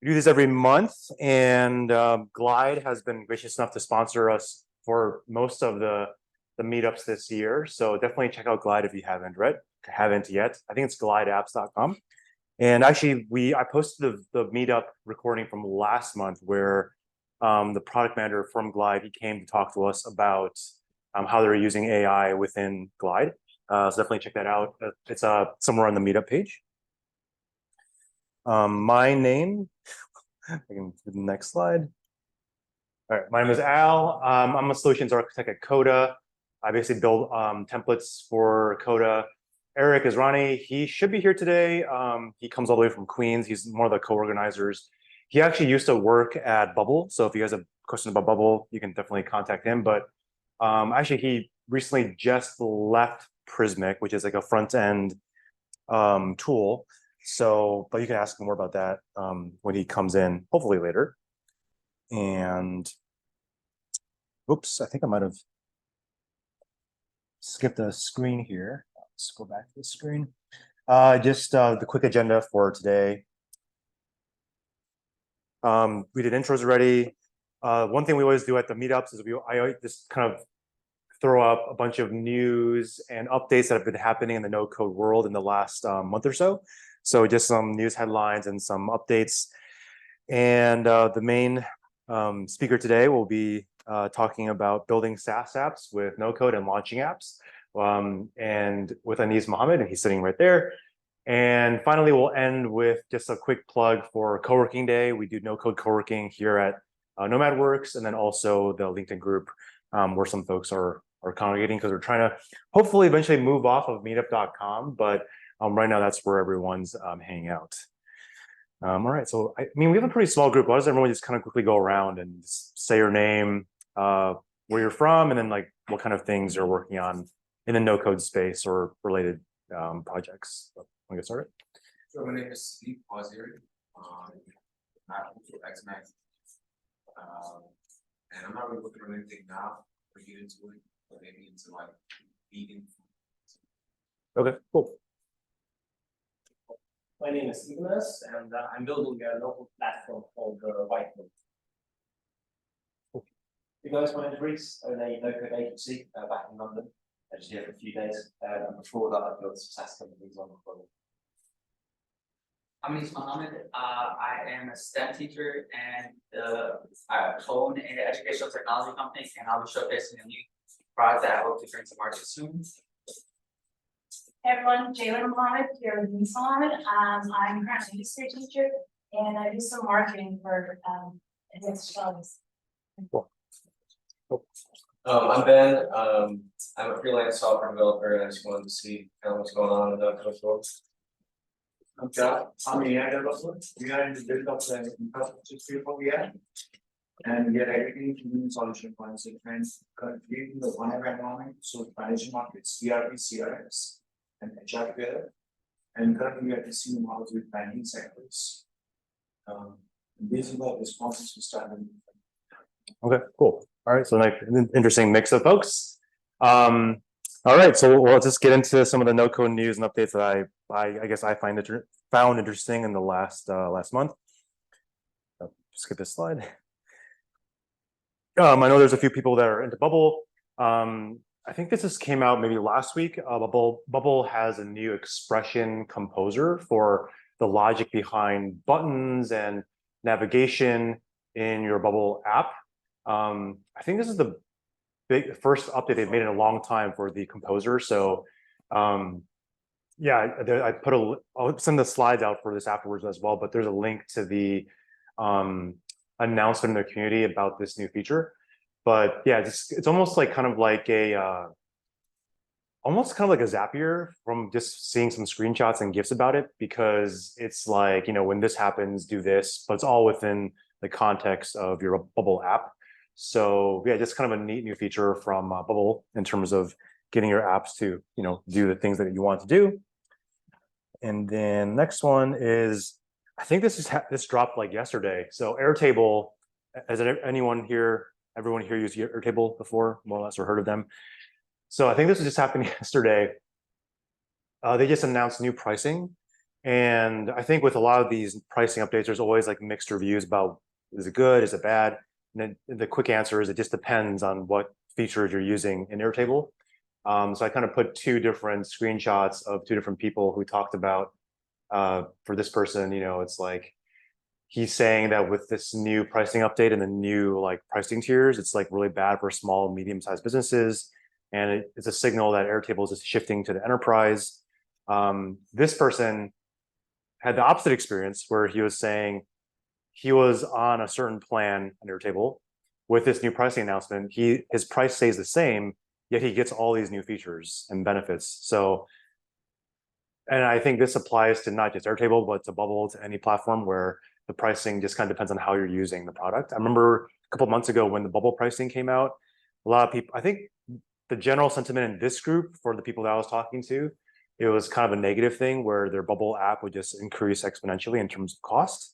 We do this every month, and Glide has been gracious enough to sponsor us for most of the meetups this year. So definitely check out Glide if you haven't yet. I think it's glideapps.com. And actually, I posted the meetup recording from last month where the product manager from Glide, he came to talk to us about how they're using AI within Glide. So definitely check that out. It's somewhere on the meetup page. My name, I can do the next slide. All right, my name is Al. I'm a solutions architect at Coda. I basically build templates for Coda. Eric is Ronnie. He should be here today. He comes all the way from Queens. He's one of the co-organizers. He actually used to work at Bubble. So if you guys have questions about Bubble, you can definitely contact him. But actually, he recently just left Prismic, which is like a front-end tool. So, but you can ask him more about that when he comes in, hopefully later. And, oops, I think I might have skipped a screen here. Let's go back to the screen. Just the quick agenda for today. We did intros already. One thing we always do at the meetups is I just kind of throw up a bunch of news and updates that have been happening in the no-code world in the last month or so. So just some news headlines and some updates. And the main speaker today will be talking about building SaaS apps with no-code and launching apps. And with Mohammad, and he's sitting right there. And finally, we'll end with just a quick plug for co-working day. We do no-code co-working here at NomadWorks, and then also the LinkedIn group where some folks are congregating because we're trying to hopefully eventually move off of meetup.com. But right now, that's where everyone's hanging out. All right, so I mean, we have a pretty small group. Why does everyone just kind of quickly go around and just say your name, where you're from, and then like what kind of things you're working on in the no-code space or related projects? So, want to get started? So my name is Steve Waziri. I'm also X-Max. And I'm not really looking for anything now for you into it, but maybe into like vegan. Okay, cool. My name is Nicholas, and I'm building a local platform called Whiteboard. You guys want to Greece? I own a no-code agency back in London. I was here for a few days. And before that, I built some SaaS companies on the phone. My name is Mohammad. I am a STEM teacher and I own an educational technology company, and I'll be showcasing a new product that I hope to bring to market soon. Hey everyone, Jalen Mohammad here with Nissan. I'm currently a history teacher, and I do some marketing for advanced studies. Cool. I'm Ben. I'm a freelance software developer, and I just wanted to see kind of what's going on in the world. I'm John. I'm a AI developer. We are in the build of the infrastructure field for AI. And we are editing new solution points and creating the one app environment. So financial markets, CRP, CRS, and HR together. And currently we are testing models with banking sectors. Basically, the responses we started. Okay, cool. All right, so like an interesting mix of folks. All right, so we'll just get into some of the no-code news and updates that I guess I found interesting in the last month. Skip this slide. I know there's a few people that are into Bubble. I think this just came out maybe last week. Bubble has a new expression composer for the logic behind buttons and navigation in your Bubble app. I think this is the first update they've made in a long time for the composer. So yeah, I'll send the slides out for this afterwards as well, but there's a link to the announcement in the community about this new feature. But yeah, it's almost like kind of like a Zapier from just seeing some screenshots and GIFs about it, because it's like, when this happens, do this, but it's all within the context of your Bubble app. So yeah, just kind of a neat new feature from Bubble in terms of getting your apps to, do the things that you want to do. And then next one is, I think this dropped like yesterday. So Airtable, has everyone here used Airtable before, more or less, or heard of them? So I think this just happened yesterday. They just announced new pricing, And I think with a lot of these pricing updates, there's always like mixed reviews about, is it good, is it bad? And then the quick answer is it just depends on what features you're using in Airtable. So I kind of put two different screenshots of two different people who talked about, for this person, it's like, he's saying that with this new pricing update and the new like pricing tiers, it's like really bad for small, medium-sized businesses. And it's a signal that Airtable is shifting to the enterprise. This person had the opposite experience where he was saying he was on a certain plan on Airtable. With this new pricing announcement, his price stays the same, yet he gets all these new features and benefits. So, and I think this applies to not just Airtable, but to Bubble, to any platform where the pricing just kind of depends on how you're using the product. I remember a couple of months ago when the Bubble pricing came out, a lot of people, I think the general sentiment in this group for the people that I was talking to, it was kind of a negative thing where their Bubble app would just increase exponentially in terms of cost.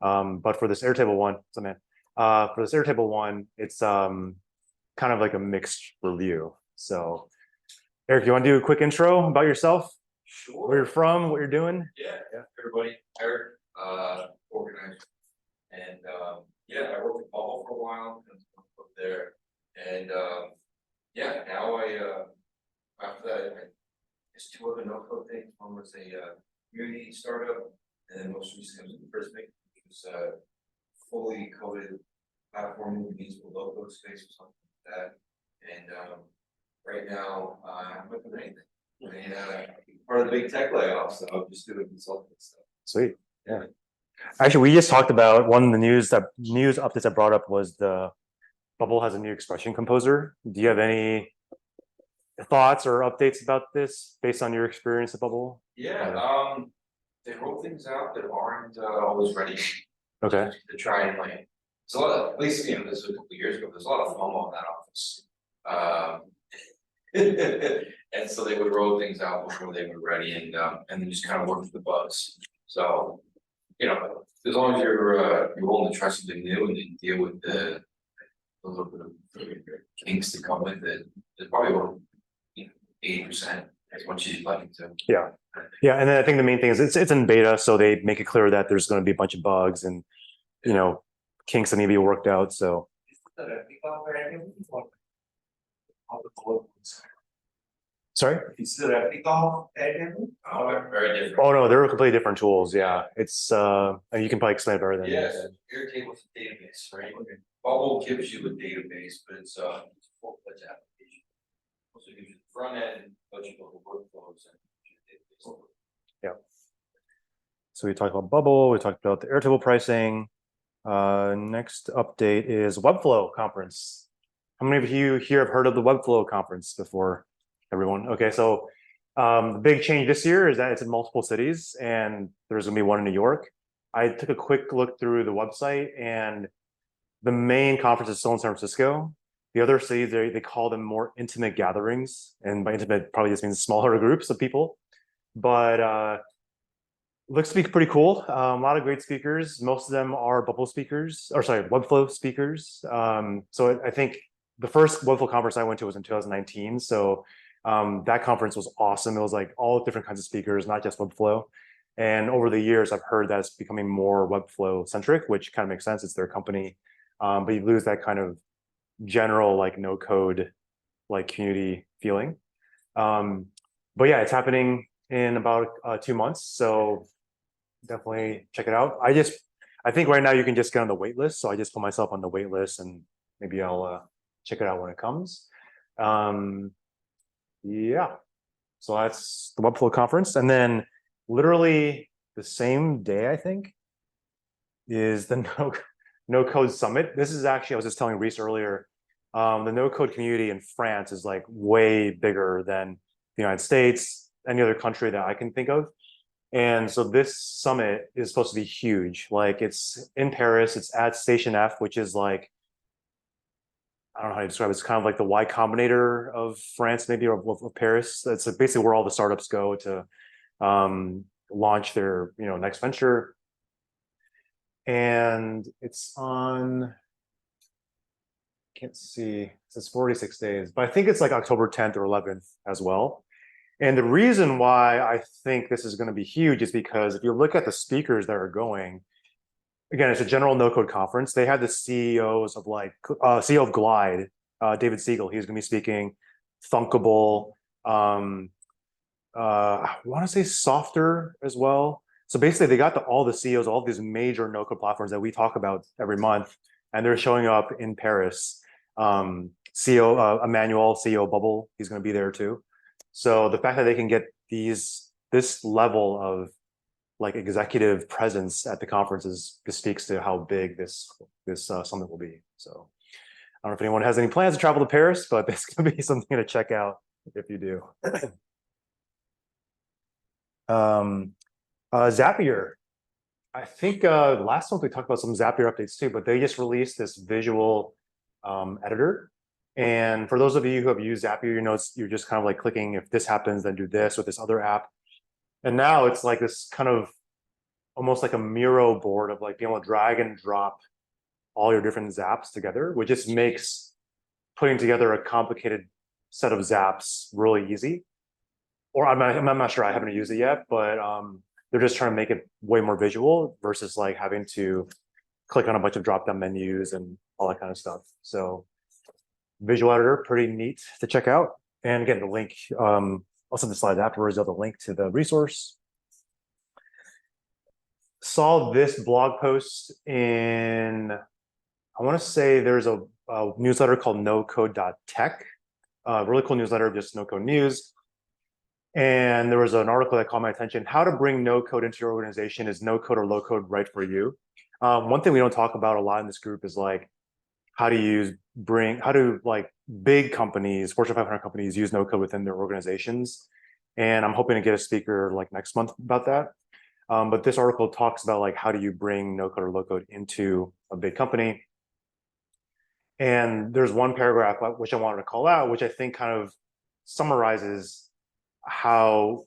But for this Airtable one, it's kind of like a mixed review. So, Eric, you want to do a quick intro about yourself? Sure. Where you're from, what you're doing? Yeah, everybody, Eric, organizer. And yeah, I worked at Bubble for a while, and up there. And yeah, now after that, there's two other no-code things. One was a community startup, and then most recently was the first thing, which was fully coded platform that needs a low-code space or something like that. And right now, I'm looking at anything. And part of the big tech layoffs, so I'm just doing consulting stuff. Sweet. Yeah. Actually, we just talked about one of the news updates I brought up was the Bubble has a new expression composer. Do you have any thoughts or updates about this based on your experience at Bubble? Yeah, they roll things out that aren't always ready Okay. to try and like. It's a lot of, at least this was a couple of years ago. There's a lot of FOMO in that office. And so they would roll things out before they were ready, and then just kind of work with the bugs. So, as long as you're willing to try something new and then deal with the a little bit of kinks that come with it, it's probably about 80% as much as you'd like it to. Yeah. Yeah. And then I think the main thing is it's in beta, so they make it clear that there's going to be a bunch of bugs and kinks that need to be worked out. So sorry? Is it a replica of Airtable? Very different. Oh no, they're completely different tools. Yeah. It's and you can probably explain it better than Yes, Airtable's a database, right? Bubble gives you a database, but it's a full-fledged application. Also gives you the front end, bunch of little workflows and. Yeah. So we talked about Bubble, we talked about the Airtable pricing. Next update is Webflow conference. How many of you here have heard of the Webflow conference before? Everyone. Okay, so the big change this year is that it's in multiple cities, and there's gonna be one in New York. I took a quick look through the website, and the main conference is still in San Francisco. The other cities, they call them more intimate gatherings, and by intimate probably just means smaller groups of people. But looks to be pretty cool. A lot of great speakers. Most of them are Bubble speakers, or sorry, Webflow speakers. So I think the first Webflow conference I went to was in 2019. So that conference was awesome. It was like all different kinds of speakers, not just Webflow. And over the years, I've heard that it's becoming more Webflow centric, which kind of makes sense. It's their company. But you lose that kind of general like no code like community feeling. But yeah, it's happening in about 2 months. So definitely check it out. I think right now you can just get on the wait list. So I just put myself on the wait list, and maybe I'll check it out when it comes. Yeah. So that's the Webflow conference. And then literally the same day, I think, is the no code summit. This is actually, I was just telling Reese earlier, the no code community in France is like way bigger than the United States, any other country that I can think of. And so this summit is supposed to be huge. Like it's in Paris, it's at Station F, which is like, I don't know how to describe it. It's kind of like the Y Combinator of France, maybe, or of Paris. That's basically where all the startups go to launch their next venture. And it's on, can't see, it says 46 days, but I think it's like October 10th or 11th as well. And the reason why I think this is going to be huge is because if you look at the speakers that are going, again, it's a general no code conference. They had the CEOs of like CEO of Glide, David Siegel. He's going to be speaking. Thunkable. I want to say Softer as well. So basically, they got all the CEOs, all these major no code platforms that we talk about every month, and they're showing up in Paris. CEO Emmanuel, CEO Bubble, he's going to be there too. So the fact that they can get this level of like executive presence at the conferences just speaks to how big this summit will be. So I don't know if anyone has any plans to travel to Paris, but this could be something to check out if you do. Zapier. I think last month we talked about some Zapier updates too, but they just released this visual editor. And for those of you who have used Zapier, you know, you're just kind of like clicking, if this happens, then do this with this other app. And now it's like this kind of almost like a Miro board of like being able to drag and drop all your different zaps together, which just makes putting together a complicated set of zaps really easy. Or I'm not sure, I haven't used it yet, but they're just trying to make it way more visual versus like having to click on a bunch of drop-down menus and all that kind of stuff. So visual editor, pretty neat to check out. And again, the link, I'll send the slides afterwards, the link to the resource. Saw this blog post in, I want to say there's a newsletter called nocode.tech, really cool newsletter, just no code news. And there was an article that caught my attention. How to bring no code into your organization. Is no code or low code right for you? One thing we don't talk about a lot in this group is like, how do like big companies, Fortune 500 companies use no code within their organizations? And I'm hoping to get a speaker like next month about that. But this article talks about like, how do you bring no code or low code into a big company? And there's one paragraph which I wanted to call out, which I think kind of summarizes how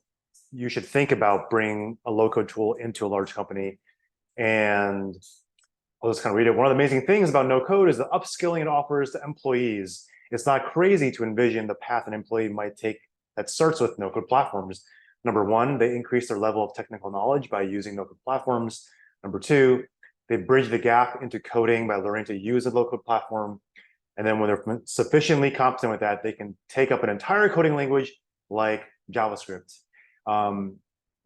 you should think about bringing a low code tool into a large company. And I'll just kind of read it. One of the amazing things about no code is the upskilling it offers to employees. It's not crazy to envision the path an employee might take that starts with no code platforms. Number one, they increase their level of technical knowledge by using no code platforms. Number two, they bridge the gap into coding by learning to use a low code platform. And then when they're sufficiently competent with that, they can take up an entire coding language like JavaScript.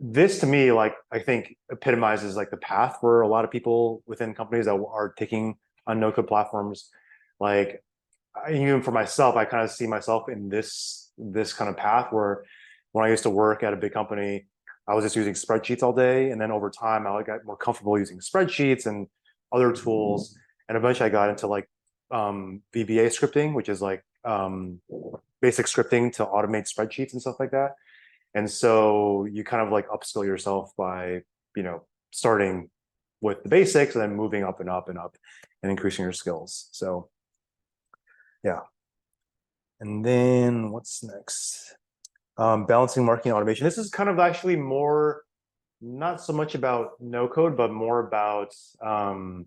This to me, like, I think epitomizes like the path for a lot of people within companies that are taking on no code platforms. Like, even for myself, I kind of see myself in this kind of path where when I used to work at a big company, I was just using spreadsheets all day. And then over time, I got more comfortable using spreadsheets and other tools. And eventually I got into like VBA scripting, which is like basic scripting to automate spreadsheets and stuff like that. And so you kind of like upskill yourself by, you know, starting with the basics and then moving up and up and up and increasing your skills. So yeah. And then what's next? Balancing marketing automation. This is kind of actually more, not so much about no code, but more about, I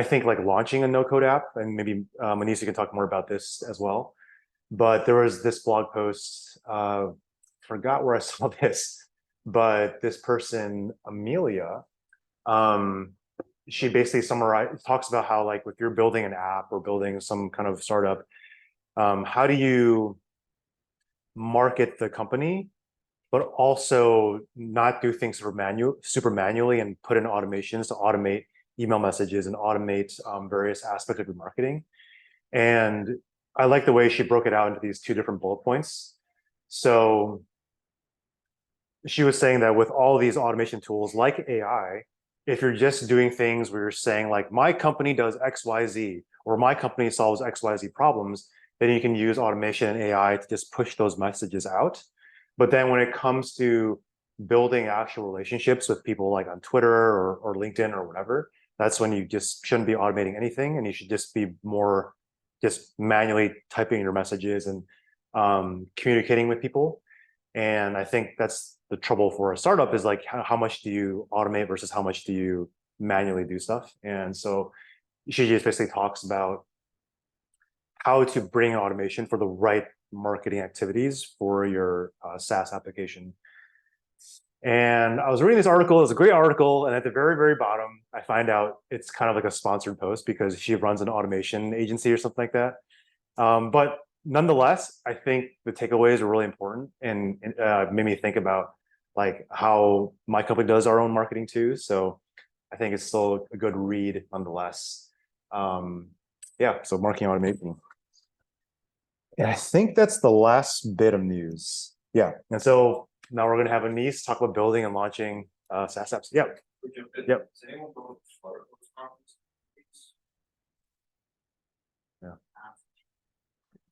think like launching a no code app, and maybe Anissa can talk more about this as well. But there was this blog post, forgot where I saw this, but this person, Amelia, she basically talks about how like if you're building an app or building some kind of startup, how do you market the company, but also not do things super manually and put in automations to automate email messages and automate various aspects of your marketing. And I like the way she broke it out into these two different bullet points. So she was saying that with all these automation tools like AI, if you're just doing things where you're saying like, my company does XYZ, or my company solves XYZ problems, then you can use automation and AI to just push those messages out. But then when it comes to building actual relationships with people like on Twitter or LinkedIn or whatever, that's when you just shouldn't be automating anything, and you should just be more just manually typing your messages and communicating with people. And I think that's the trouble for a startup, is like, how much do you automate versus how much do you manually do stuff? And so she just basically talks about how to bring automation for the right marketing activities for your SaaS application. And I was reading this article, it was a great article, and at the very, very bottom, I find out it's kind of like a sponsored post because she runs an automation agency or something like that. But nonetheless, I think the takeaways are really important and made me think about like how my company does our own marketing too. So I think it's still a good read nonetheless. Yeah, so marketing automation. And I think that's the last bit of news. Yeah, and so now we're gonna have Anis talk about building and launching SaaS apps. Yeah. Yep. Does anyone go to Flutterflow's conference? Yeah.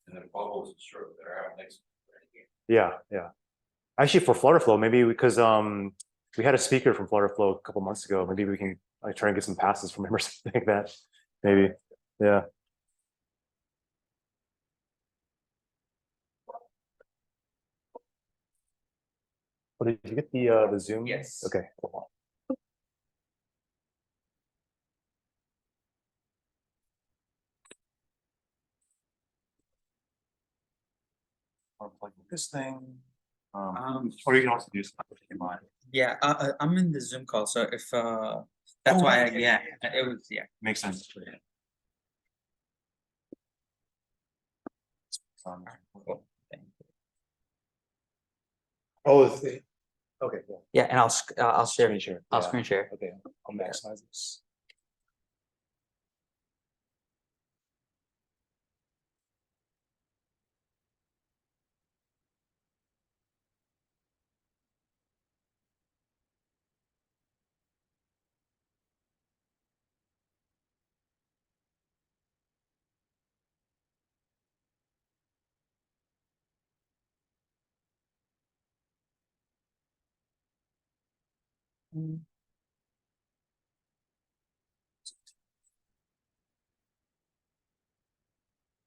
And then Bubbles is sure they're out next. Yeah, yeah. Actually, for Flutterflow, maybe because we had a speaker from Flutterflow a couple months ago. Maybe we can like try and get some passes from him or something like that. Maybe. Yeah. Oh, did you get the Zoom? Yes. Okay. Cool. Unplug this thing. Or you can also do something in mind. Yeah, I'm in the Zoom call, so if that's Oh, why, okay. yeah, it was, yeah. Makes sense. Cool. Thank you. Oh, it's the, okay, cool. Yeah, and I'll share. Screen share. I'll Yeah. screen share. Okay, I'll maximize this.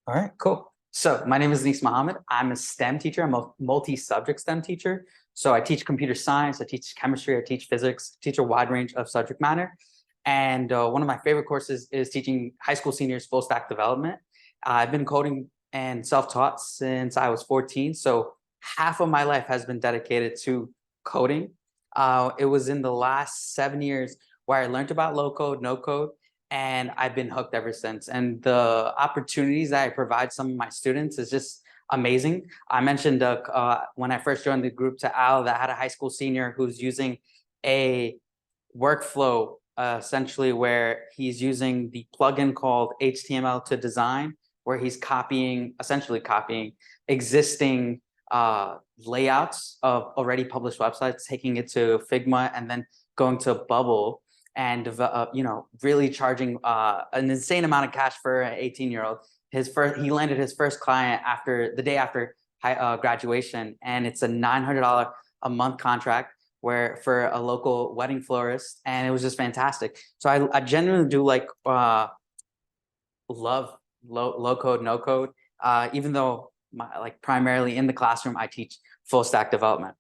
All right, cool. So my name is Anis Mohammad. I'm a STEM teacher. I'm a multi-subject STEM teacher. So I teach computer science, I teach chemistry, I teach physics, teach a wide range of subject matter. And one of my favorite courses is teaching high school seniors full stack development. I've been coding and self-taught since I was 14. So half of my life has been dedicated to coding. It was in the last 7 years where I learned about low code, no code, and I've been hooked ever since. And the opportunities that I provide some of my students is just amazing. I mentioned when I first joined the group to Al that had a high school senior who's using a workflow essentially where he's using the plugin called HTML to design, where he's essentially copying existing layouts of already published websites, taking it to Figma and then going to Bubble and really charging an insane amount of cash for an 18-year-old. He landed his first client the day after graduation, and it's a $900 a month contract for a local wedding florist, and it was just fantastic. So I genuinely do like love low code, no code, even though primarily in the classroom I teach full stack development.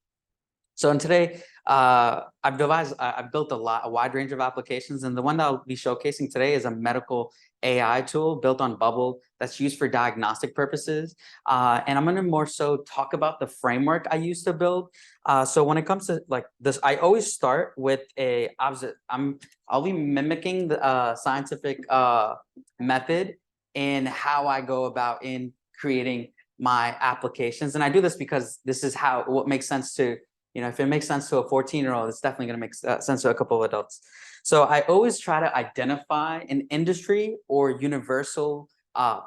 So today, I've built a wide range of applications, and the one that I'll be showcasing today is a medical AI tool built on Bubble that's used for diagnostic purposes. And I'm going to more so talk about the framework I use to build. So when it comes to like this, I always start with I'll be mimicking the scientific method in how I go about in creating my applications. And I do this because this is what makes sense to, if it makes sense to a 14-year-old, it's definitely going to make sense to a couple of adults. So I always try to identify an industry or universal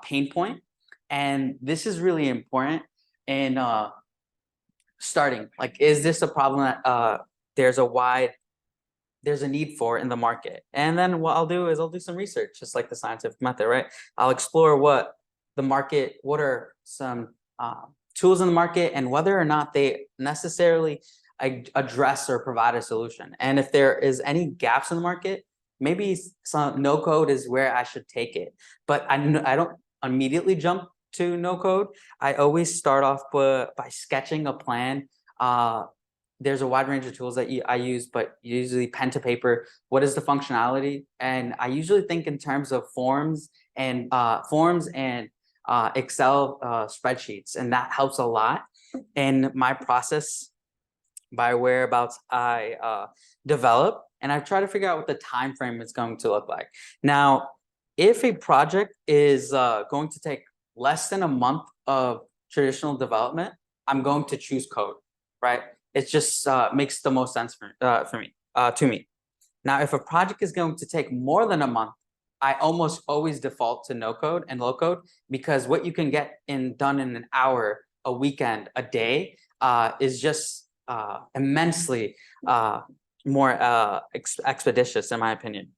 pain point. And this is really important in starting. Like, is this a problem that there's a need for in the market? And then what I'll do is I'll do some research, just like the scientific method, right? I'll explore what are some tools in the market and whether or not they necessarily address or provide a solution. And if there is any gaps in the market, maybe some no code is where I should take it. But I don't immediately jump to no code. I always start off by sketching a plan. There's a wide range of tools that I use, but usually pen to paper. What is the functionality? And I usually think in terms of forms and Excel spreadsheets, and that helps a lot in my process by whereabouts I develop, and I try to figure out what the time frame is going to look like. Now, if a project is going to take less than a month of traditional development, I'm going to choose code, right? It just makes the most sense for me, to me. Now, if a project is going to take more than a month, I almost always default to no code and low code, because what you can get done in an hour, a weekend, a day is just immensely more expeditious, in my opinion.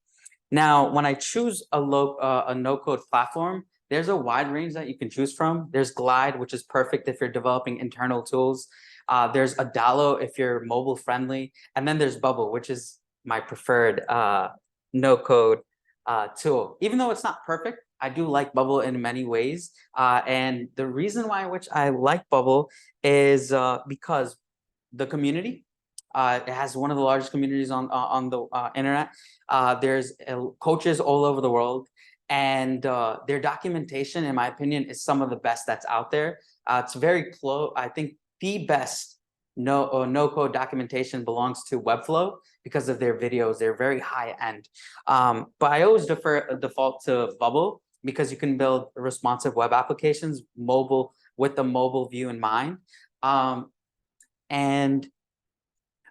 Now, when I choose a no code platform, there's a wide range that you can choose from. There's Glide, which is perfect if you're developing internal tools. There's Adalo if you're mobile friendly, and then there's Bubble, which is my preferred no code tool. Even though it's not perfect, I do like Bubble in many ways. And the reason why which I like Bubble is because the community, it has one of the largest communities on the internet. There's coaches all over the world, and their documentation, in my opinion, is some of the best that's out there. It's very close. I think the best no code documentation belongs to Webflow because of their videos. They're very high end. But I always default to Bubble because you can build responsive web applications mobile with the mobile view in mind. And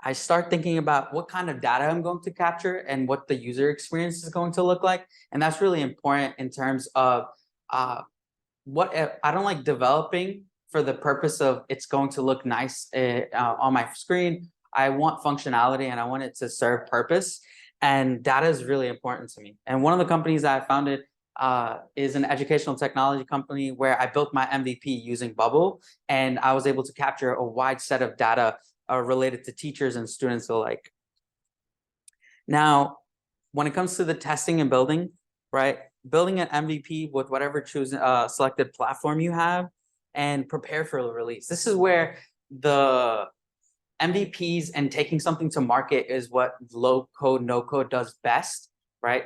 I start thinking about what kind of data I'm going to capture and what the user experience is going to look like. And that's really important in terms of what I don't like developing for the purpose of it's going to look nice on my screen. I want functionality and I want it to serve purpose. And data is really important to me. And one of the companies that I founded is an educational technology company where I built my MVP using Bubble. And I was able to capture a wide set of data related to teachers and students alike. Now, when it comes to the testing and building, right? Building an MVP with whatever selected platform you have and prepare for the release. This is where the MVPs and taking something to market is what low code, no code does best, right?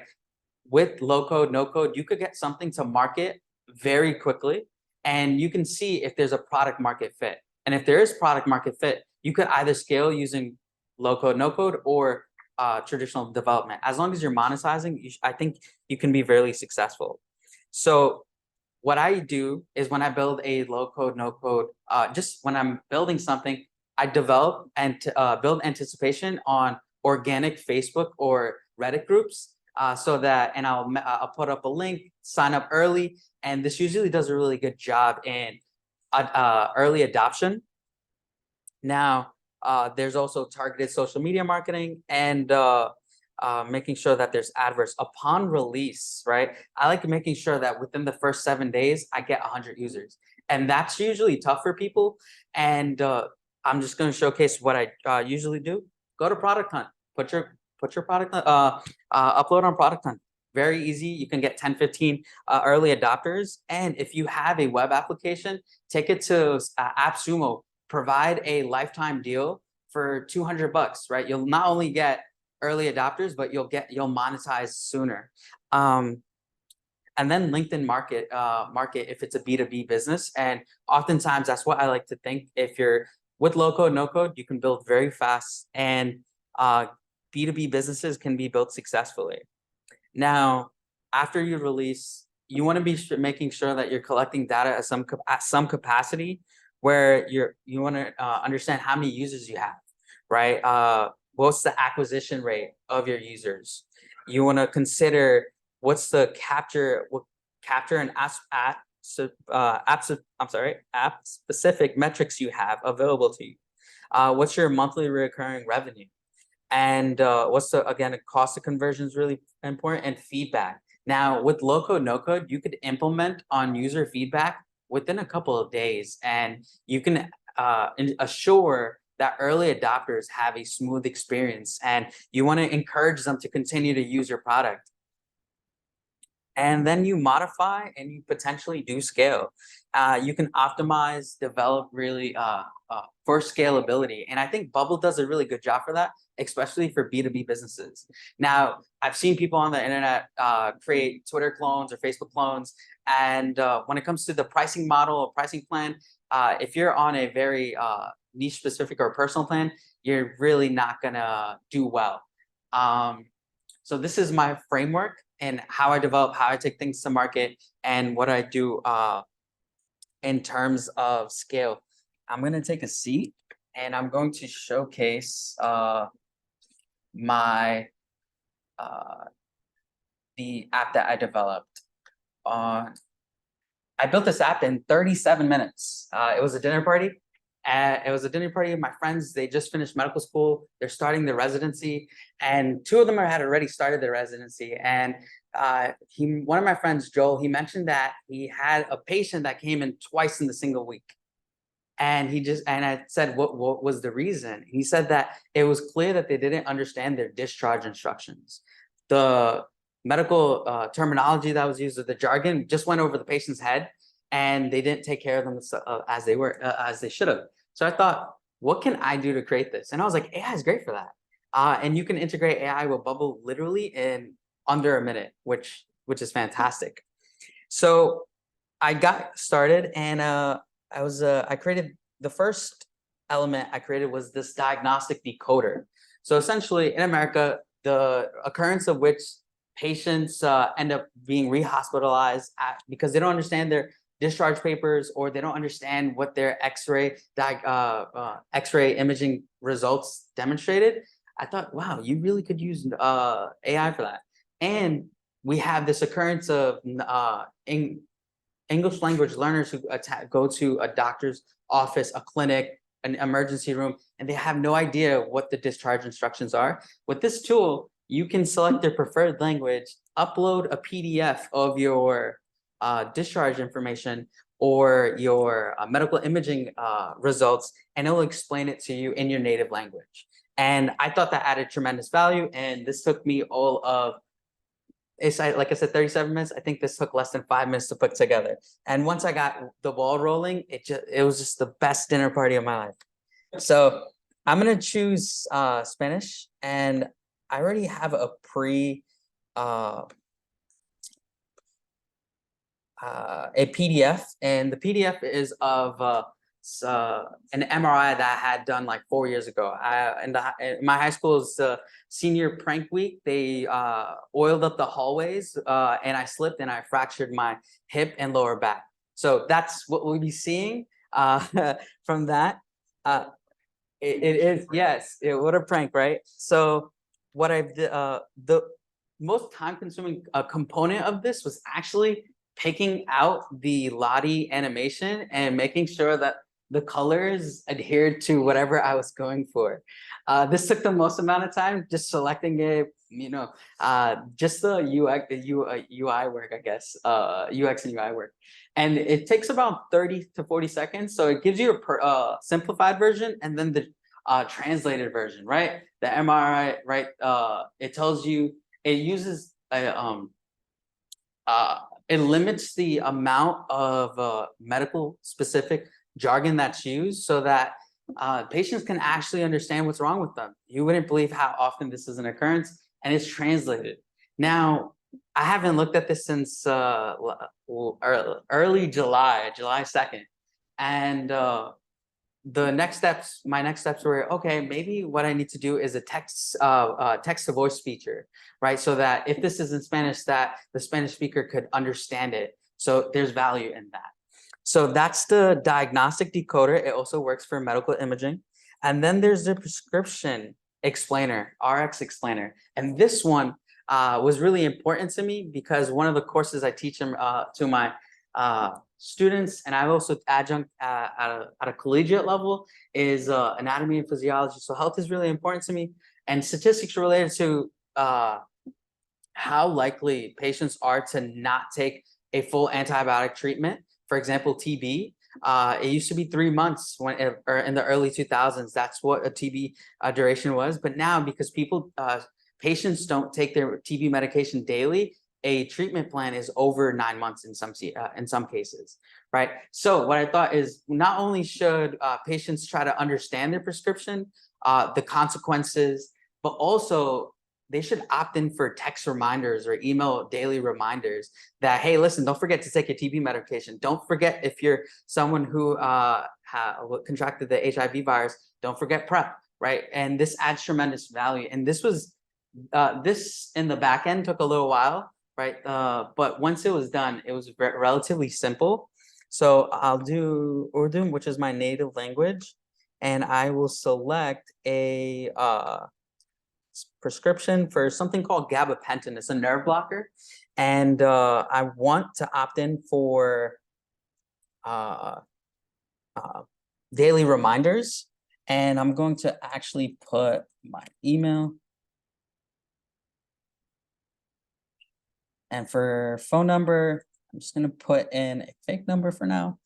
With low code, no code, you could get something to market very quickly and you can see if there's a product market fit. And if there is product market fit, you could either scale using low code, no code, or traditional development. As long as you're monetizing, I think you can be very successful. So what I do is when I build a low code, no code, just when I'm building something, I develop and build anticipation on organic Facebook or Reddit groups so that, and I'll put up a link, sign up early. And this usually does a really good job in early adoption. Now, there's also targeted social media marketing and making sure that there's adverts upon release, right? I like making sure that within the first 7 days, I get 100 users. And that's usually tough for people. And I'm just going to showcase what I usually do. Go to Product Hunt, put your product, upload on Product Hunt. Very easy. You can get 10, 15 early adopters. And if you have a web application, take it to AppSumo. Provide a lifetime deal for $200, right? You'll not only get early adopters, but you'll monetize sooner. And then LinkedIn market if it's a B2B business. And oftentimes that's what I like to think. If you're with low code, no code, you can build very fast, and B2B businesses can be built successfully. Now, after you release, you want to be making sure that you're collecting data at some capacity, where you want to understand how many users you have, right? What's the acquisition rate of your users? You want to consider what's the capture and app specific metrics you have available to you. What's your monthly recurring revenue? And what's the, again, cost of conversion is really important, and feedback. Now, with low code, no code, you could implement on user feedback within a couple of days, and you can assure that early adopters have a smooth experience, and you want to encourage them to continue to use your product. And then you modify and you potentially do scale. You can optimize, develop really for scalability. And I think Bubble does a really good job for that. especially for B2B businesses. Now, I've seen people on the internet create Twitter clones or Facebook clones. And when it comes to the pricing model or pricing plan, if you're on a very niche specific or personal plan, you're really not gonna do well. So this is my framework and how I develop, how I take things to market, and what I do in terms of scale. I'm gonna take a seat and I'm going to showcase my the app that I developed. I built this app in 37 minutes. It was a dinner party. It was a dinner party of my friends. They just finished medical school. They're starting their residency, and two of them had already started their residency. And one of my friends, Joel, he mentioned that he had a patient that came in twice in the single week. And I said, what was the reason? He said that it was clear that they didn't understand their discharge instructions. The medical terminology that was used, or the jargon, just went over the patient's head, and they didn't take care of them as they should have. So I thought, what can I do to create this? And I was like, AI is great for that. And you can integrate AI with Bubble literally in under a minute, which is fantastic. So I got started, and I created the first element I created was this diagnostic decoder. So essentially, in America, the occurrence of which patients end up being rehospitalized because they don't understand their discharge papers, or they don't understand what their X-ray imaging results demonstrated. I thought, wow, you really could use AI for that. And we have this occurrence of English language learners who go to a doctor's office, a clinic, an emergency room, and they have no idea what the discharge instructions are. With this tool, you can select their preferred language, upload a PDF of your discharge information or your medical imaging results, and it will explain it to you in your native language. And I thought that added tremendous value. And this took me like I said, 37 minutes. I think this took less than 5 minutes to put together. And once I got the ball rolling, it was just the best dinner party of my life. So I'm gonna choose Spanish, and I already have a PDF, and the PDF is of an MRI that I had done like 4 years ago. In my high school's senior prank week, they oiled up the hallways, and I slipped and I fractured my hip and lower back. So that's what we'll be seeing from that. It is, yes, what a prank, right? So what the most time-consuming component of this was actually picking out the Lottie animation and making sure that the colors adhered to whatever I was going for. This took the most amount of time, just selecting it, just the UI work, I guess, UX and UI work. And it takes about 30 to 40 seconds. So it gives you a simplified version and then the translated version, right? The MRI, right? It tells you, it uses it limits the amount of medical specific jargon that's used so that patients can actually understand what's wrong with them. You wouldn't believe how often this is an occurrence, and it's translated. Now, I haven't looked at this since early July 2nd. And my next steps were, okay, maybe what I need to do is a text to voice feature, right? So that if this is in Spanish, that the Spanish speaker could understand it. So there's value in that. So that's the diagnostic decoder. It also works for medical imaging. And then there's the prescription explainer, RX explainer. And this one was really important to me because one of the courses I teach them to my students, and I've also adjunct at a collegiate level, is anatomy and physiology. So health is really important to me, and statistics related to how likely patients are to not take a full antibiotic treatment. For example, TB. It used to be 3 months or in the early 2000s. That's what a TB duration was. But now, because patients don't take their TB medication daily, a treatment plan is over 9 months in some cases, right? So what I thought is, not only should patients try to understand their prescription, the consequences, but also they should opt in for text reminders or email daily reminders that, hey, listen, don't forget to take your TB medication. Don't forget, if you're someone who contracted the HIV virus, don't forget PrEP, right? And this adds tremendous value. And this was, this in the back end took a little while, right? But once it was done, it was relatively simple. So I'll do Urdu, which is my native language, and I will select a prescription for something called gabapentin. It's a nerve blocker, and I want to opt in for daily reminders, and I'm going to actually put my email. And for phone number, I'm just going to put in a fake number for now.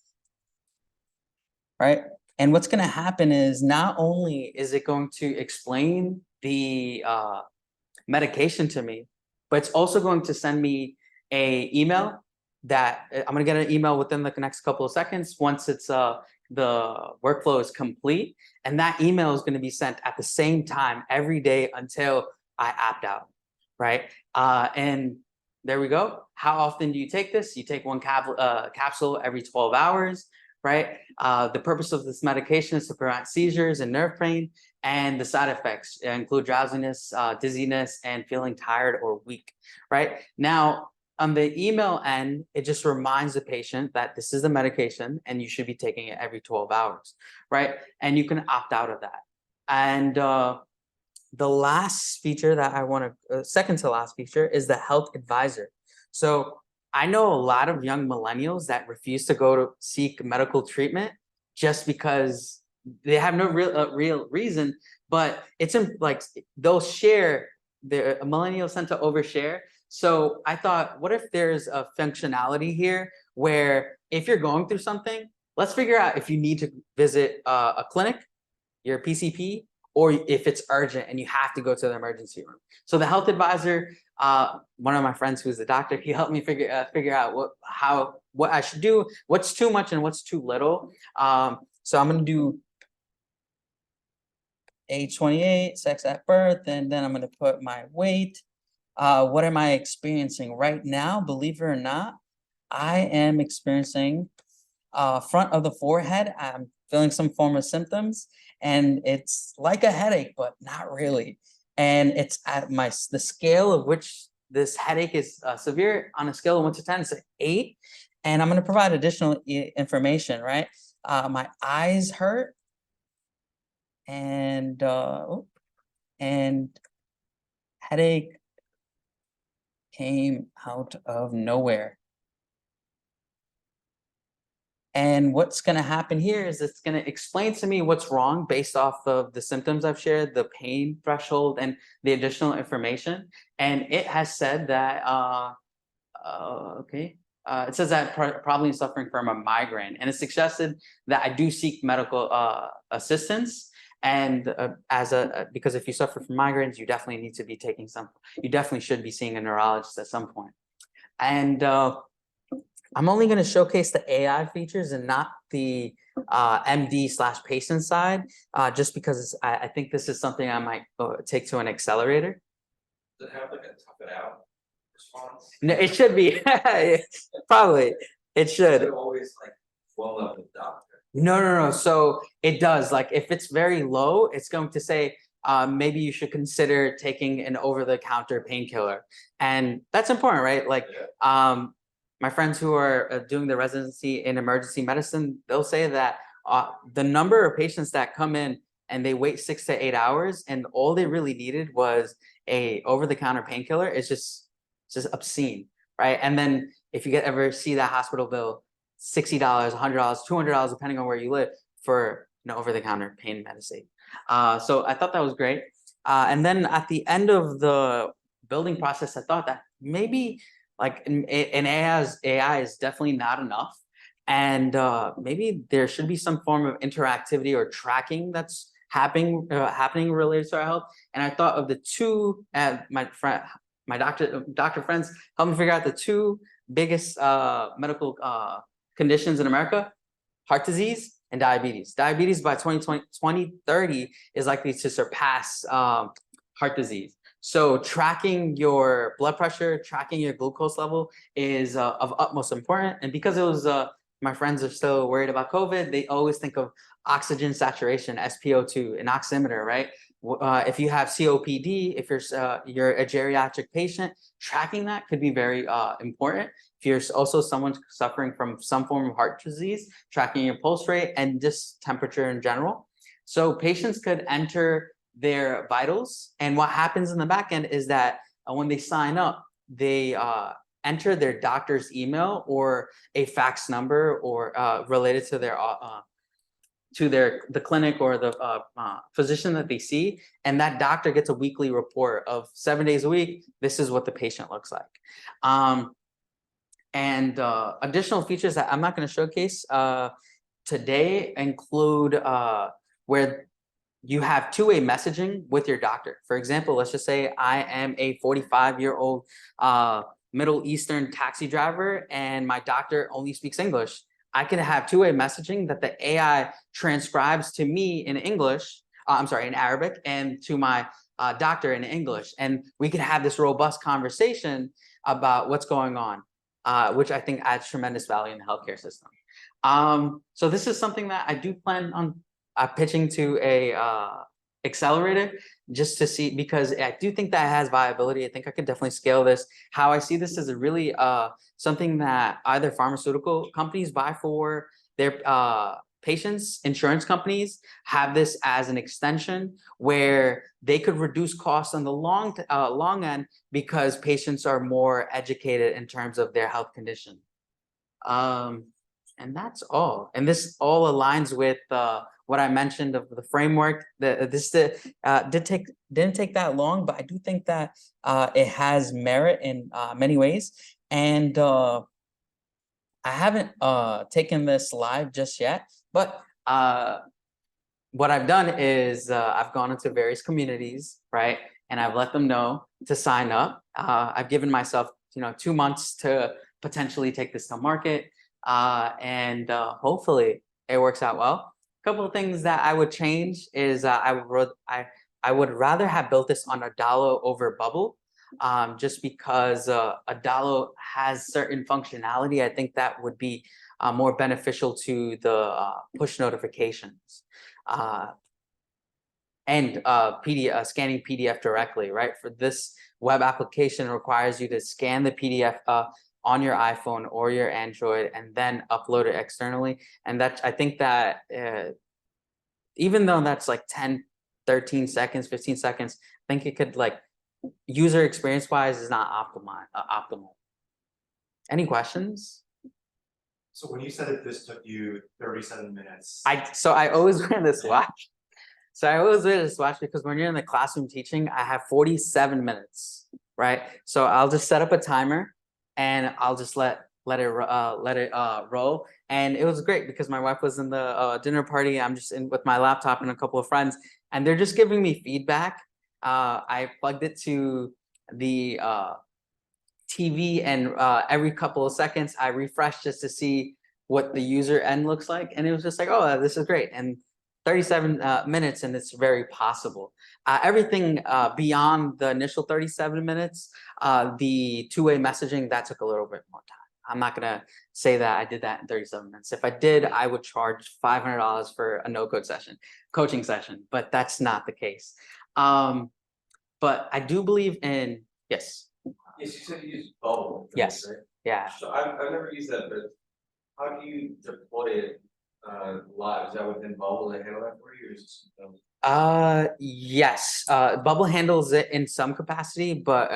Right. And what's going to happen is not only is it going to explain the medication to me, but it's also going to send me a email that I'm going to get an email within the next couple of seconds once it's the workflow is complete. And that email is going to be sent at the same time every day until I opt out. Right. And there we go. How often do you take this? You take one capsule every 12 hours, right? The purpose of this medication is to prevent seizures and nerve pain, and the side effects include drowsiness, dizziness, and feeling tired or weak, right? Now, on the email end, it just reminds the patient that this is the medication and you should be taking it every 12 hours, right? And you can opt out of that. And the last feature that I want to, second to last feature, is the health advisor. So I know a lot of young millennials that refuse to go to seek medical treatment just because they have no real reason, but it's like they'll share, the millennials tend to overshare. So I thought, what if there's a functionality here where if you're going through something, let's figure out if you need to visit a clinic, your PCP, or if it's urgent and you have to go to the emergency room. So the health advisor, one of my friends who's a doctor, he helped me figure out what I should do, what's too much and what's too little. So I'm gonna do age 28, sex at birth, and then I'm gonna put my weight. What am I experiencing right now? Believe it or not, I am experiencing front of the forehead. I'm feeling some form of symptoms, and it's like a headache, but not really. And it's at the scale of which this headache is severe on a scale of 1 to 10, it's an 8. And I'm going to provide additional information, right? My eyes hurt, and headache came out of nowhere. And what's going to happen here is it's going to explain to me what's wrong based off of the symptoms I've shared, the pain threshold, and the additional information. And it has said that, it says that probably suffering from a migraine. And it suggested that I do seek medical assistance. And because if you suffer from migraines, you definitely need to be taking you definitely should be seeing a neurologist at some point. And I'm only going to showcase the AI features and not the MD/patient side, just because I think this is something I might take to an accelerator. Does it have like a tough it out response? No, it should be. Probably. It should. Is it always like well up with doctor? No. So it does. Like if it's very low, it's going to say, maybe you should consider taking an over-the-counter painkiller. And that's important, right? Like, my friends who are doing the residency in emergency medicine, they'll say that the number of patients that come in and they wait 6 to 8 hours and all they really needed was a over-the-counter painkiller is just obscene, right? And then if you ever see that hospital bill, $60, $100, $200, depending on where you live, for an over-the-counter pain medicine. So I thought that was great. And then at the end of the building process, I thought that maybe like an AI is definitely not enough. And maybe there should be some form of interactivity or tracking that's happening related to our health. And I thought of the two, my doctor friends helped me figure out the two biggest medical conditions in America: heart disease and diabetes. Diabetes by 2030 is likely to surpass heart disease. So tracking your blood pressure, tracking your glucose level is of utmost importance. And because it was, my friends are still worried about COVID, they always think of oxygen saturation, SpO2, an oximeter, right? If you have COPD, if you're a geriatric patient, tracking that could be very important. If you're also someone suffering from some form of heart disease, tracking your pulse rate and just temperature in general. So patients could enter their vitals, and what happens in the back end is that when they sign up, they enter their doctor's email or a fax number or related to the clinic or the physician that they see, and that doctor gets a weekly report of 7 days a week. This is what the patient looks like. And additional features that I'm not going to showcase today include where you have two-way messaging with your doctor. For example, let's just say I am a 45-year-old Middle Eastern taxi driver and my doctor only speaks English. I can have two-way messaging that the AI transcribes to me in English, in Arabic, and to my doctor in English. And we could have this robust conversation about what's going on, which I think adds tremendous value in the healthcare system. So this is something that I do plan on pitching to a accelerator just to see, because I do think that has viability. I think I could definitely scale this. How I see this is a really something that either pharmaceutical companies buy for their patients, insurance companies have this as an extension where they could reduce costs on the long end because patients are more educated in terms of their health condition. And that's all. And this all aligns with what I mentioned of the framework. This didn't take that long, but I do think that it has merit in many ways. And I haven't taken this live just yet, but what I've done is I've gone into various communities, right? And I've let them know to sign up. I've given myself, 2 months to potentially take this to market. And hopefully it works out well. A couple of things that I would change is I would rather have built this on Adalo over Bubble, just because Adalo has certain functionality. I think that would be more beneficial to the push notifications and scanning PDF directly, right? For this web application, it requires you to scan the PDF on your iPhone or your Android and then upload it externally. And that, I think that even though that's like 10, 13 seconds, 15 seconds, I think it could, like, user experience wise is not optimal. Any questions? So when you said that this took you 37 minutes. So I always wear this watch. So I always wear this watch because when you're in the classroom teaching, I have 47 minutes, right? So I'll just set up a timer and I'll just let it roll. And it was great because my wife was in the dinner party. I'm just in with my laptop and a couple of friends, and they're just giving me feedback. I plugged it to the TV, and every couple of seconds I refresh just to see what the user end looks like. And it was just like, oh, this is great. And 37 minutes, and it's very possible. Everything beyond the initial 37 minutes, the two-way messaging, that took a little bit more time. I'm not gonna say that I did that in 37 minutes. If I did, I would charge $500 for a no-code session, coaching session, but that's not the case. But I do believe in, yes. Yes, you said you use Bubble. Yes. Right? Yeah. So I've never used that, but how do you deploy it live? Is that within Bubble to handle that for you, or is it something else? Yes. Bubble handles it in some capacity, but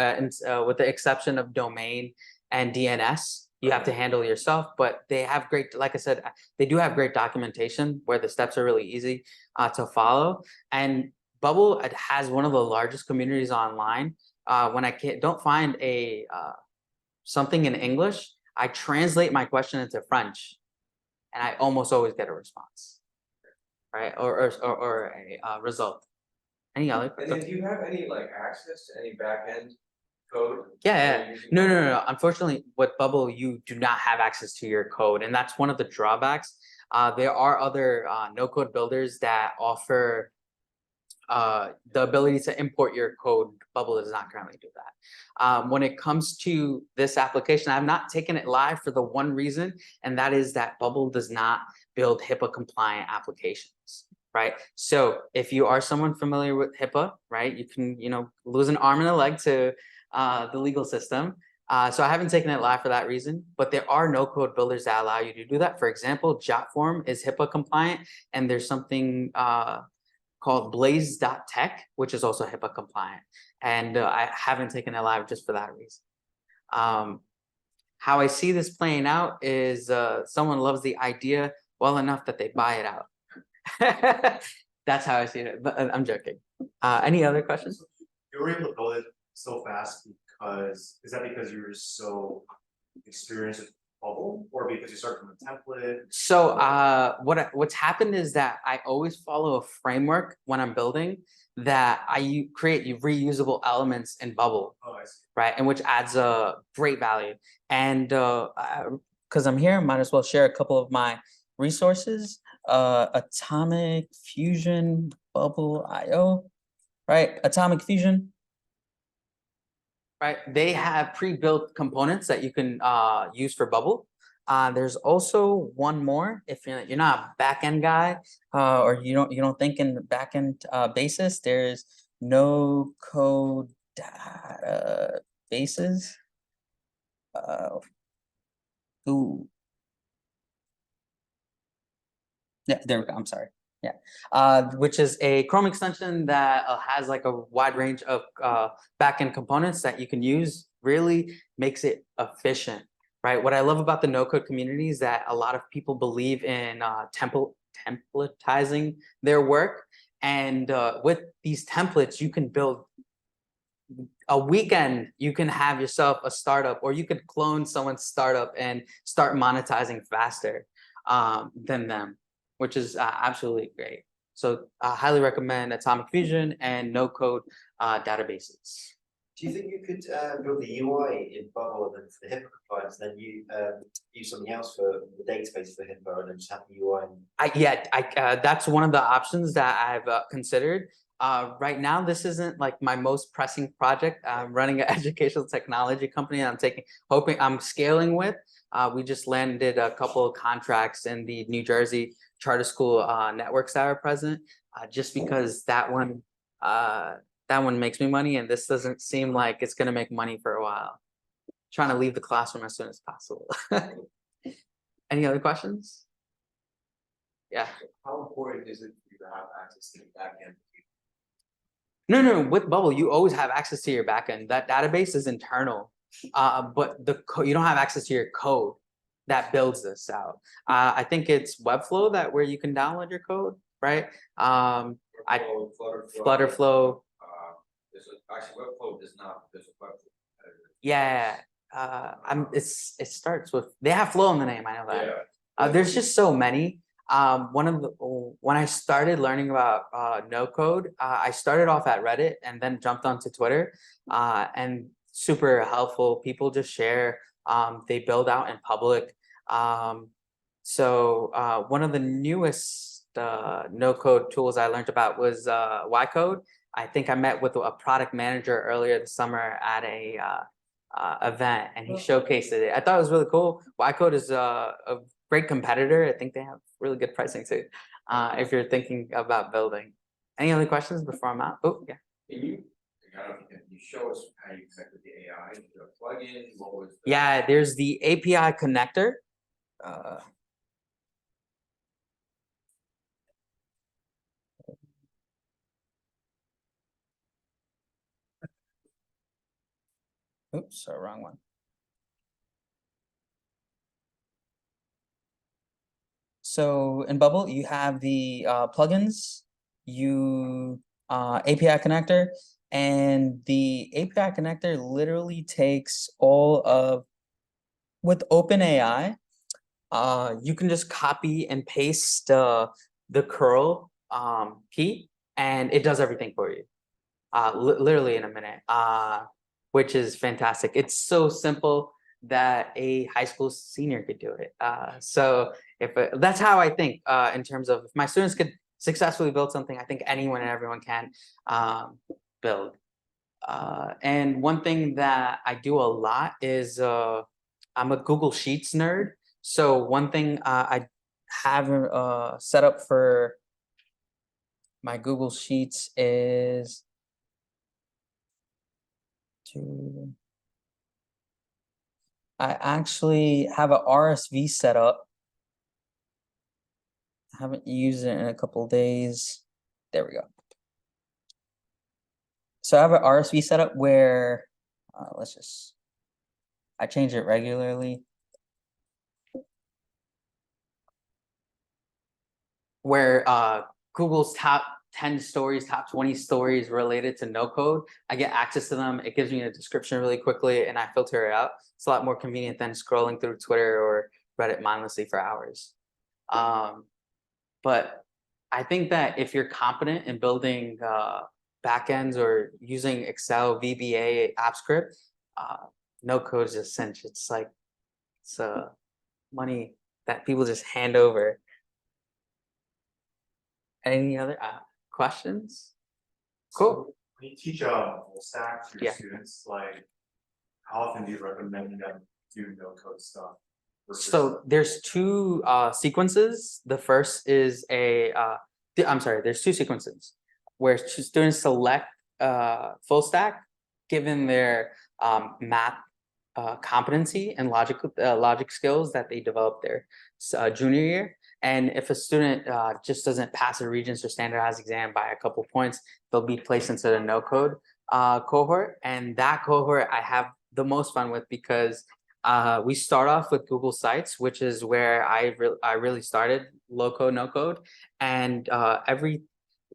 with the exception of domain and DNS, you have to handle it yourself. But they have great, like I said, they do have great documentation where the steps are really easy to follow. And Bubble has one of the largest communities online. When I don't find a something in English, I translate my question into French, and I almost always get a response, right? Or a result. Any other? And then do you have any like access to any backend code? Yeah. No. Unfortunately, with Bubble, you do not have access to your code, and that's one of the drawbacks. There are other no-code builders that offer the ability to import your code, Bubble does not currently do that. When it comes to this application, I've not taken it live for the one reason, and that is that Bubble does not build HIPAA compliant applications, right? So if you are someone familiar with HIPAA, right, you can, lose an arm and a leg to the legal system. So I haven't taken it live for that reason, but there are no code builders that allow you to do that. For example, Jotform is HIPAA compliant, and there's something called blaze.tech, which is also HIPAA compliant. And I haven't taken it live just for that reason. How I see this playing out is someone loves the idea well enough that they buy it out. That's how I see it, but I'm joking. Any other questions? You were able to build it so fast because, is that because you were so experienced with Bubble, or because you started from a template? So what's happened is that I always follow a framework when I'm building that I create reusable elements in Bubble, Oh, I see. right? And which adds a great value. And because I'm here, might as well share a couple of my resources. Atomic Fusion Bubble IO, right? Atomic Fusion. Right, they have pre-built components that you can use for Bubble. There's also one more. If you're not a backend guy, or you don't think in the backend basis, there's no code databases. Yeah, there we go. I'm sorry. Yeah, which is a Chrome extension that has like a wide range of backend components that you can use. Really makes it efficient, right? What I love about the no-code community is that a lot of people believe in templatizing their work, and with these templates, you can build a weekend. You can have yourself a startup, or you could clone someone's startup and start monetizing faster than them, which is absolutely great. So I highly recommend Atomic Fusion and no-code databases. Do you think you could build the UI in Bubble and for the HIPAA compliance, then you use something else for the database for HIPAA, and then just have the UI? That's one of the options that I've considered. Right now, this isn't like my most pressing project. I'm running an educational technology company, and I'm scaling with. We just landed a couple of contracts in the New Jersey charter school networks that are present, just because that one makes me money, and this doesn't seem like it's going to make money for a while. Trying to leave the classroom as soon as possible. Any other questions? Yeah. How important is it for you to have access to the backend? No. With Bubble, you always have access to your backend. That database is internal, but you don't have access to your code that builds this out. I think it's Webflow where you can download your code, right? Flutterflow. Actually, Webflow does not. There's a Webflow competitor. Yeah. It starts with, they have flow in the name. I know that. Yeah. There's just so many. When I started learning about no code, I started off at Reddit and then jumped onto Twitter, and super helpful. People just share. They build out in public. So one of the newest no code tools I learned about was Ycode. I think I met with a product manager earlier this summer at a event, and he showcased it. I thought it was really cool. Ycode is a great competitor. I think they have really good pricing too, if you're thinking about building. Any other questions before I'm out? Oh, yeah. Can you show us how you connected the AI? Did you plug in? What was Yeah, there's the API connector. Oops, sorry, wrong one. So in Bubble, you have the plugins, API connector, and the API connector literally takes with OpenAI, you can just copy and paste the curl key, and it does everything for you, literally in a minute, which is fantastic. It's so simple that a high school senior could do it. So that's how I think in terms of, if my students could successfully build something I think anyone and everyone can build. And one thing that I do a lot is I'm a Google Sheets nerd. So one thing I have set up for my Google Sheets is I actually have an RSV set up. I haven't used it in a couple of days. There we go. So I have an RSV setup where I change it regularly. Where Google's top 10 stories, top 20 stories related to no code, I get access to them. It gives me a description really quickly and I filter it out. It's a lot more convenient than scrolling through Twitter or Reddit mindlessly for hours. But I think that if you're competent in building backends or using Excel, VBA, AppScript, no code is a cinch. It's like, it's money that people just hand over. Any other questions? Cool. When you teach full stack to your Yeah. students, like how often do you recommend them do no code stuff? So there's two sequences. The first is there's two sequences where students select full stack given their math competency and logic skills that they develop their junior year. And if a student just doesn't pass a Regents or standardized exam by a couple points, they'll be placed into the no code cohort. And that cohort I have the most fun with because we start off with Google Sites, which is where I really started low code, no code. And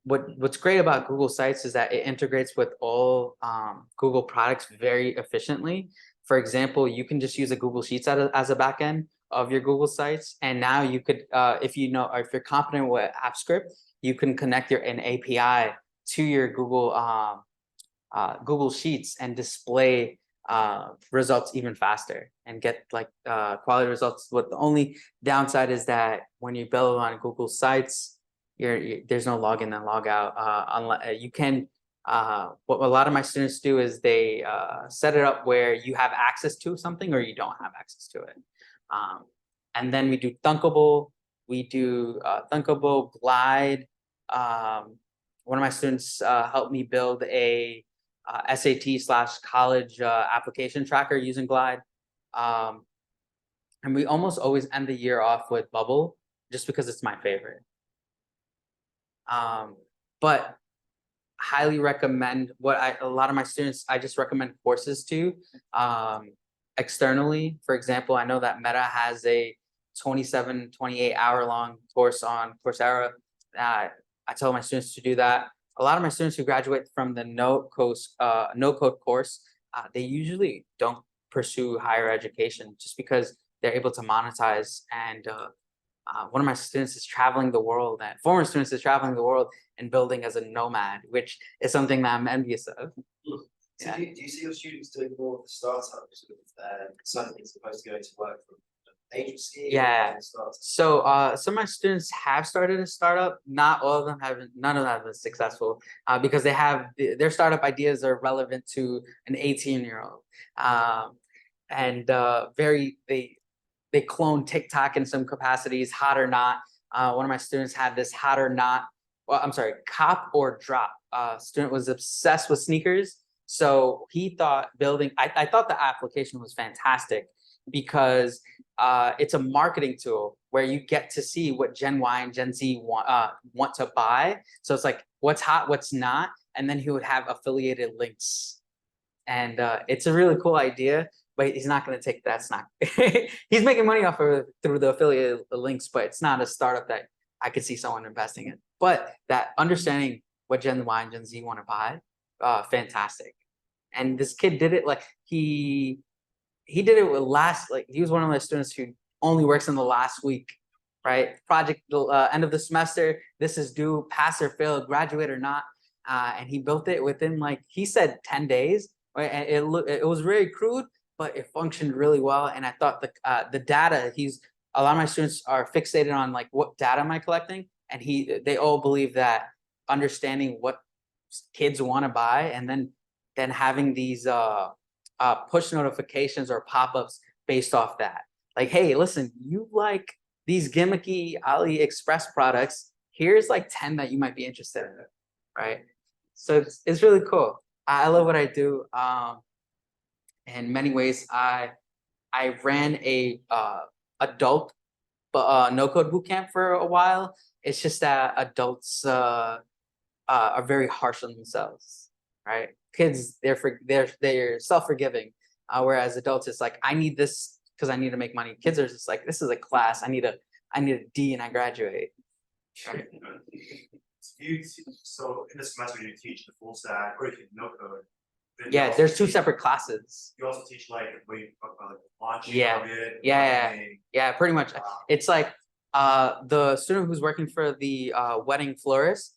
what's great about Google Sites is that it integrates with all Google products very efficiently. For example, you can just use a Google Sheets as a backend of your Google Sites. And now you could, if you're competent with AppScript, you can connect an API to your Google Sheets and display results even faster and get like quality results. What the only downside is that when you build on Google Sites, there's no login and log out. Unless you can, what a lot of my students do is they set it up where you have access to something or you don't have access to it. And then we do Thunkable. We do Thunkable, Glide. One of my students helped me build a SAT/college application tracker using Glide. And we almost always end the year off with Bubble just because it's my favorite. But highly recommend a lot of my students, I just recommend courses to externally. For example, I know that Meta has a 27, 28 hour long course on Coursera. I tell my students to do that. A lot of my students who graduate from the no code course, they usually don't pursue higher education just because they're able to monetize. And one of my students is traveling the world, and former students is traveling the world and building as a nomad, which is something that I'm envious of. So do you see your students doing more of the startups, something supposed to go into work from an agency? Yeah. So some of my students have started a startup. Not all of them haven't. None of them have been successful because they have their startup ideas are relevant to an 18-year-old, and they clone TikTok in some capacities. Hot or Not. One of my students had this Hot or Not. Well, I'm sorry, Cop or Drop. Student was obsessed with sneakers. So he thought I thought the application was fantastic because it's a marketing tool where you get to see what Gen Y and Gen Z want to buy. So it's like what's hot, what's not. And then he would have affiliated links. And it's a really cool idea, but he's not going to take that. It's not. He's making money off of through the affiliated links, but it's not a startup that I could see someone investing in. But that understanding what Gen Y and Gen Z want to buy, fantastic. And this kid did it like he did it with he was one of my students who only works in the last week, right? Project end of the semester, this is due, pass or fail, graduate or not. And he built it within he said 10 days, right? And it was very crude, but it functioned really well. And I thought the data a lot of my students are fixated on what data am I collecting? and they all believe that understanding what kids want to buy, and then having these push notifications or pop-ups based off that. Like, hey, listen, you like these gimmicky AliExpress products, here's like 10 that you might be interested in, right? So it's really cool. I love what I do. In many ways, I ran a adult no code bootcamp for a while. It's just that adults are very harsh on themselves, right? Kids, they're self-forgiving, whereas adults, it's like, I need this because I need to make money. Kids are just like, this is a class, I need a D and I graduate. Right? So in this semester, you teach the full stack or you can no code. Then you Yeah, also there's two teach- separate classes. You also teach like what you talk about, like launching Yeah, of it. yeah, marketing. Yeah, pretty much. It's like the student who's working for the wedding florist.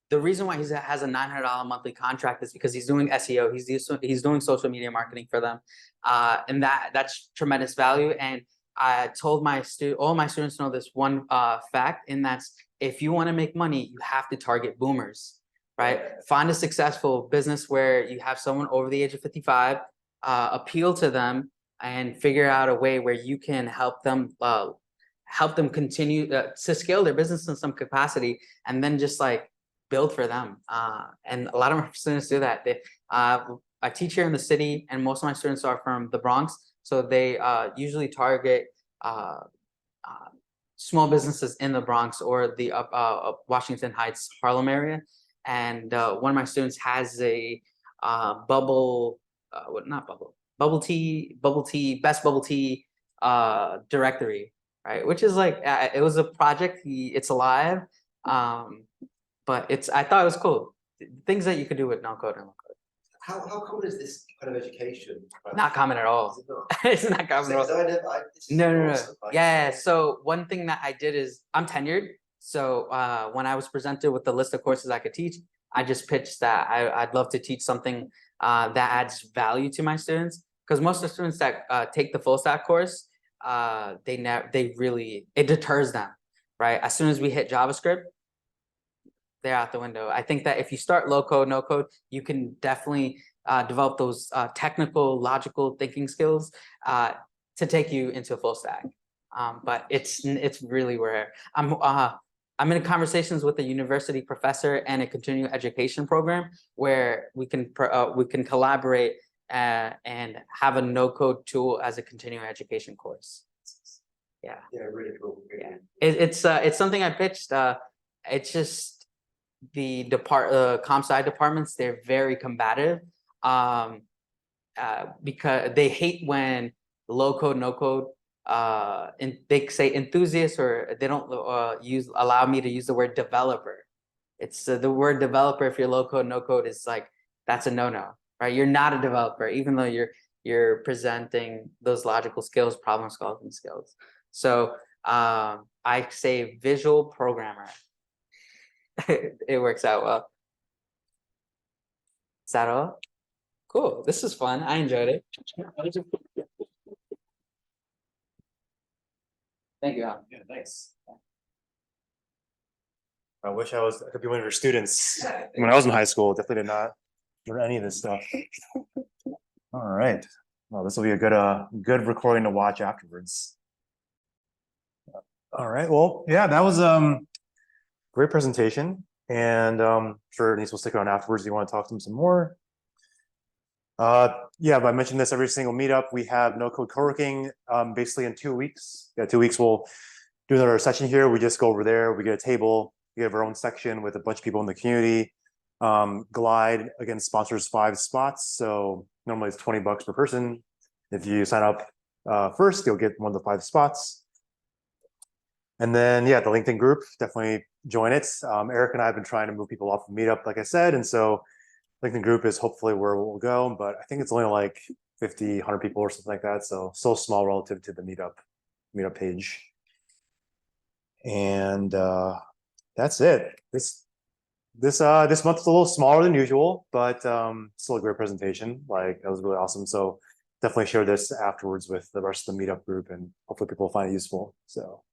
The reason why he has a $900 monthly contract is because he's doing SEO. He's doing social media marketing for them, and that's tremendous value. And I told all my students know this one fact, and that's, if you want to make money, you have to target boomers, right? Find a successful business where you have someone over the age of 55, appeal to them, and figure out a way where you can help them continue to scale their business in some capacity, and then just like build for them. And a lot of my students do that. I teach here in the city, and most of my students are from the Bronx, so they usually target small businesses in the Bronx or the Washington Heights, Harlem area. And one of my students has a bubble tea, best bubble tea directory, right? Which is like, it was a project, it's alive. But I thought it was cool. Things that you could do with no code and low code. How common is this kind of education? Not common at all. Is it not? It's not common at all. This is No. awesome, like- Yeah. So one thing that I did is, I'm tenured. So when I was presented with the list of courses I could teach, I just pitched that I'd love to teach something that adds value to my students. Because most of the students that take the full stack course, it deters them, right? As soon as we hit JavaScript, they're out the window. I think that if you start low code, no code, you can definitely develop those technical, logical thinking skills to take you into a full stack. But it's really rare. I'm in conversations with a university professor and a continuing education program where we can collaborate and have a no code tool as a continuing education course. Yeah. Yeah, really cool. Really Yeah. cool. It's something I pitched. It's just the comp sci departments, they're very combative, because they hate when low code, no code, and they say enthusiasts, or they don't allow me to use the word developer. It's the word developer, if you're low code, no code, is like, that's a no-no, right? You're not a developer, even though you're presenting those logical skills, problem solving skills. So I say visual programmer. It works out well. Is that all? Cool. This is fun. I enjoyed it. Thank you. Yeah, thanks. I wish I could be one of your students. When I was in high school, definitely did not learn any of this stuff. All right. Well, this will be a good recording to watch afterwards. All right. Well, yeah, that was great presentation. And sure, Denise will stick around afterwards. You want to talk to him some more? Yeah, but I mentioned this every single meetup. We have no code co-working basically in 2 weeks. Yeah, 2 weeks we'll do another session here. We just go over there, we get a table, we have our own section with a bunch of people in the community. Glide again sponsors 5 spots. So normally it's $20 per person. If you sign up first, you'll get one of the 5 spots. And then, yeah, the LinkedIn group, definitely join it. Eric and I have been trying to move people off of Meetup, like I said. And so LinkedIn group is hopefully where we'll go, but I think it's only like 50, 100 people or something like that. So small relative to the Meetup page. And that's it. This month is a little smaller than usual, but still a great presentation. Like, that was really awesome. So definitely share this afterwards with the rest of the Meetup group, and hopefully people will find it useful. So